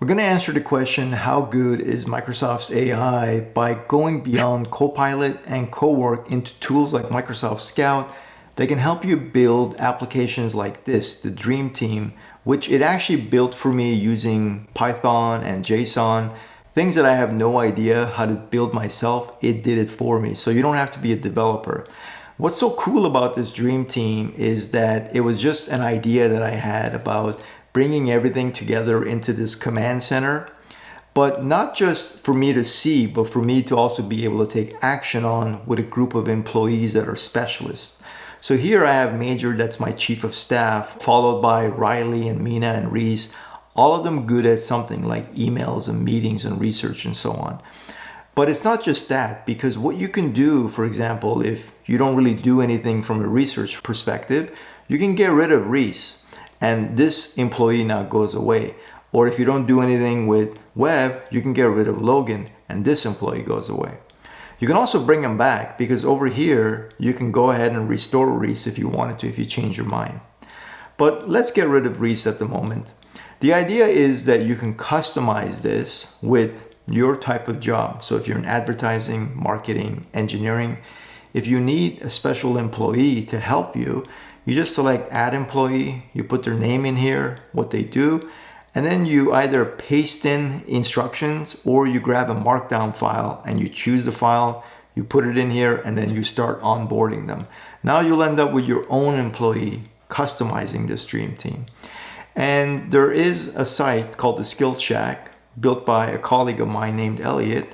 We're going to answer the question, how good is Microsoft's AI, by going beyond Copilot and Cowork into tools like Microsoft Scout that can help you build applications like this, the Dream Team, which it actually built for me using Python and JSON, things that I have no idea how to build myself. It did it for me. So you don't have to be a developer. What's so cool about this Dream Team is that it was just an idea that I had about bringing everything together into this command center, but not just for me to see, but for me to also be able to take action on with a group of employees that are specialists. So here I have Major, that's my chief of staff, followed by Riley and Mina and Reese, all of them good at something like emails and meetings and research and so on. But it's not just that, because what you can do, for example, if you don't really do anything from a research perspective, you can get rid of Reese and this employee now goes away. Or if you don't do anything with web, you can get rid of Logan and this employee goes away. You can also bring him back, because over here, you can go ahead and restore Reese if you wanted to, if you change your mind. But let's get rid of Reese at the moment. The idea is that you can customize this with your type of job. So if you're in advertising, marketing, engineering, if you need a special employee to help you, you just select add employee, you put their name in here, what they do, and then you either paste in instructions or you grab a markdown file and you choose the file, you put it in here, and then you start onboarding them. Now you'll end up with your own employee customizing this Dream Team. And there is a site called the Skills Shack, built by a colleague of mine named Elliot,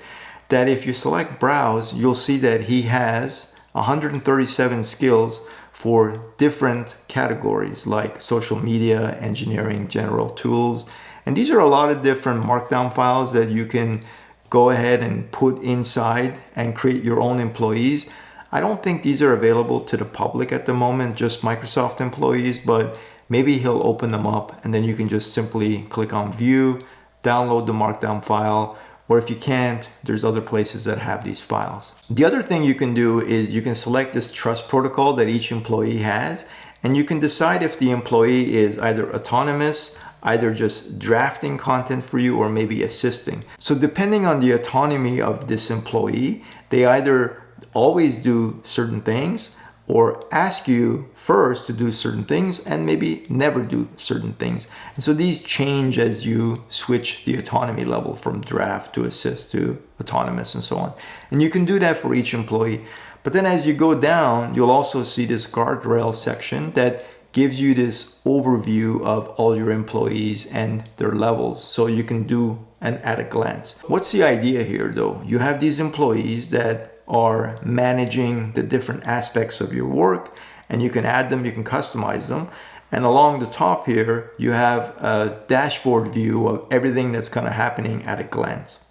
that if you select browse, you'll see that he has 137 skills for different categories like social media, engineering, general tools. And these are a lot of different markdown files that you can go ahead and put inside and create your own employees. I don't think these are available to the public at the moment, just Microsoft employees, but maybe he'll open them up and then you can just simply click on view, download the markdown file, or if you can't, there's other places that have these files. The other thing you can do is you can select this trust protocol that each employee has, and you can decide if the employee is either autonomous, either just drafting content for you, or maybe assisting. So depending on the autonomy of this employee, they either always do certain things or ask you first to do certain things and maybe never do certain things. And so these change as you switch the autonomy level from draft to assist to autonomous and so on. And you can do that for each employee. But then as you go down, you'll also see this guardrail section that gives you this overview of all your employees and their levels. So you can do an at a glance. What's the idea here though? You have these employees that are managing the different aspects of your work, and you can add them, you can customize them. And along the top here, you have a dashboard view of everything that's kind of happening at a glance.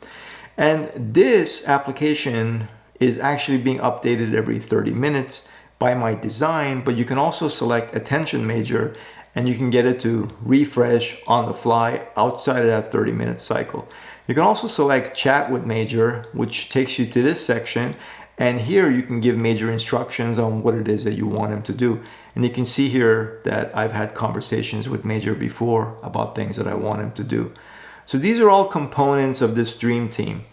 And this application is actually being updated every 30 minutes by my design, but you can also select attention major and you can get it to refresh on the fly outside of that 30-minute cycle. You can also select chat with Major, which takes you to this section. And here you can give Major instructions on what it is that you want him to do. And you can see here that I've had conversations with Major before about things that I want him to do. So these are all components of this Dream Team.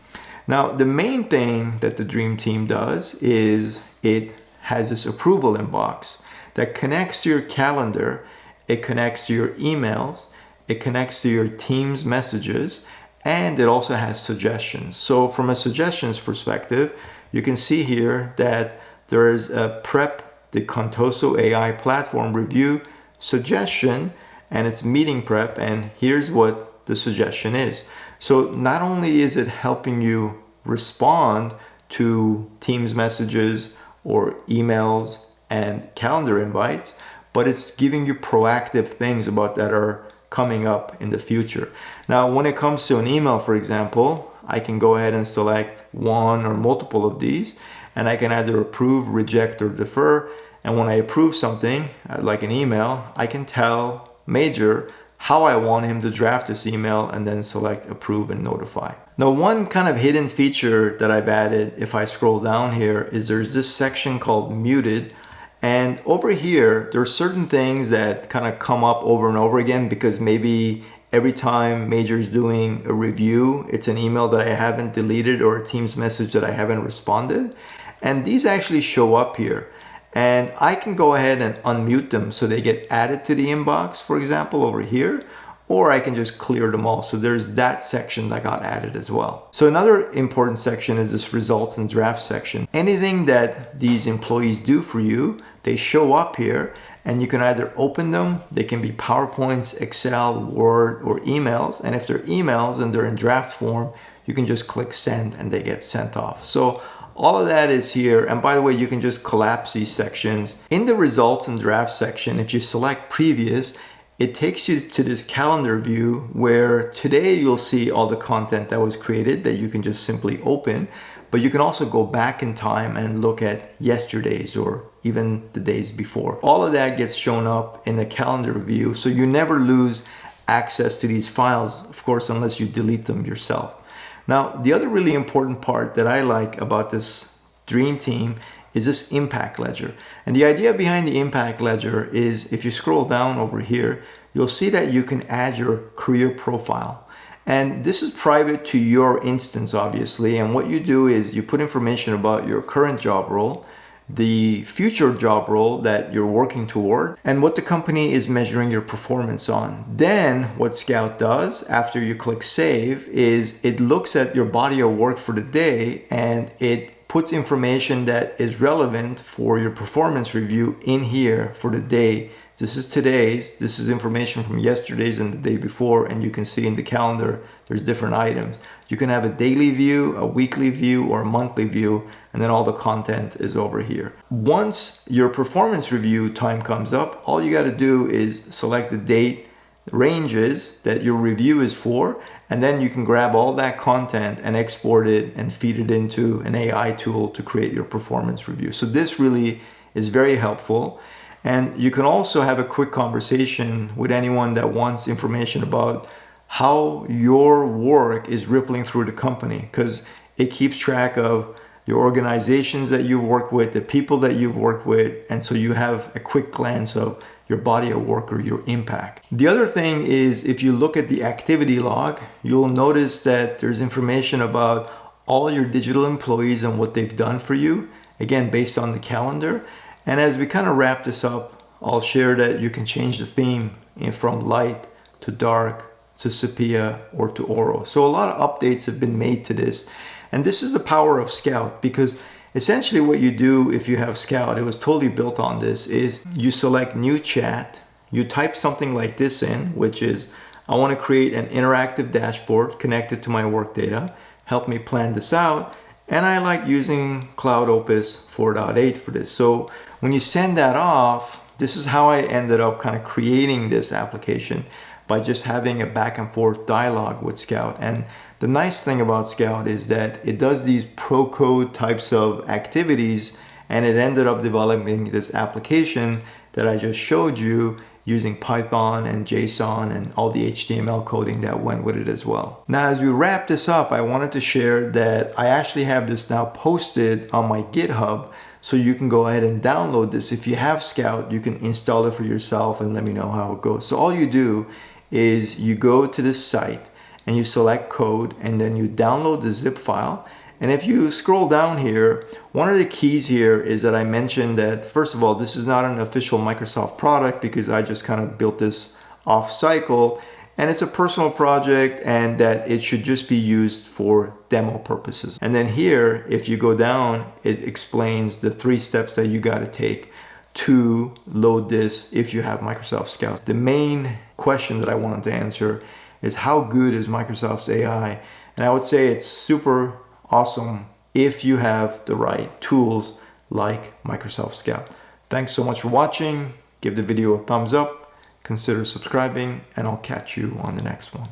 Now, the main thing that the Dream Team does is it has this approval inbox that connects to your calendar, it connects to your emails, it connects to your Teams messages, and it also has suggestions. So from a suggestions perspective, you can see here that there is a prep, the Contoso AI platform review suggestion, and it's meeting prep, and here's what the suggestion is. So not only is it helping you respond to Teams messages or emails and calendar invites, but it's giving you proactive things about that are coming up in the future. Now, when it comes to an email, for example, I can go ahead and select one or multiple of these, and I can either approve, reject, or defer. And when I approve something, like an email, I can tell Major how I want him to draft this email and then select approve and notify. Now, one kind of hidden feature that I've added, if I scroll down here, is there's this section called muted. And over here, there are certain things that kind of come up over and over again because maybe every time Major is doing a review, it's an email that I haven't deleted or a Teams message that I haven't responded. And these actually show up here. And I can go ahead and unmute them so they get added to the inbox, for example, over here, or I can just clear them all. So there's that section that got added as well. So another important section is this results and draft section. Anything that these employees do for you, they show up here, and you can either open them, they can be PowerPoints, Excel, Word, or emails. And if they're emails and they're in draft form, you can just click send and they get sent off. So all of that is here. And by the way, you can just collapse these sections. In the results and draft section, if you select previous, it takes you to this calendar view where today you'll see all the content that was created that you can just simply open. But you can also go back in time and look at yesterday's or even the days before. All of that gets shown up in the calendar view, so you never lose access to these files, of course, unless you delete them yourself. Now, the other really important part that I like about this Dream Team is this impact ledger. And the idea behind the impact ledger is if you scroll down over here, you'll see that you can add your career profile. And this is private to your instance, obviously. And what you do is you put information about your current job role, the future job role that you're working toward, and what the company is measuring your performance on. Then what Scout does after you click save is it looks at your body of work for the day and it puts information that is relevant for your performance review in here for the day. This is today's, this is information from yesterday's and the day before, and you can see in the calendar there's different items. You can have a daily view, a weekly view, or a monthly view, and then all the content is over here. Once your performance review time comes up, all you got to do is select the date, ranges that your review is for, and then you can grab all that content and export it and feed it into an AI tool to create your performance review. So this really is very helpful. And you can also have a quick conversation with anyone that wants information about how your work is rippling through the company, because it keeps track of your organizations that you've worked with, the people that you've worked with, and so you have a quick glance of your body of work or your impact. The other thing is if you look at the activity log, you'll notice that there's information about all your digital employees and what they've done for you, again, based on the calendar. And as we kind of wrap this up, I'll share that you can change the theme from light to dark to sepia or to oro. So a lot of updates have been made to this. And this is the power of Scout, because essentially what you do if you have Scout, it was totally built on this, is you select new chat, you type something like this in, which is, I want to create an interactive dashboard connected to my work data, help me plan this out. And I like using Cloud Opus 4.8 for this. So when you send that off, this is how I ended up kind of creating this application, by just having a back and forth dialogue with Scout. And the nice thing about Scout is that it does these pro code types of activities, and it ended up developing this application that I just showed you using Python and JSON and all the HTML coding that went with it as well. Now, as we wrap this up, I wanted to share that I actually have this now posted on my GitHub, so you can go ahead and download this. If you have Scout, you can install it for yourself and let me know how it goes. So all you do is you go to this site and you select code, and then you download the zip file. And if you scroll down here, one of the keys here is that I mentioned that, first of all, this is not an official Microsoft product because I just kind of built this off cycle, and it's a personal project, and that it should just be used for demo purposes. And then here, if you go down, it explains the 3 steps that you got to take to load this if you have Microsoft Scout. The main question that I wanted to answer is, how good is Microsoft's AI? And I would say it's super awesome if you have the right tools like Microsoft Scout. Thanks so much for watching. Give the video a thumbs up, consider subscribing, and I'll catch you on the next one.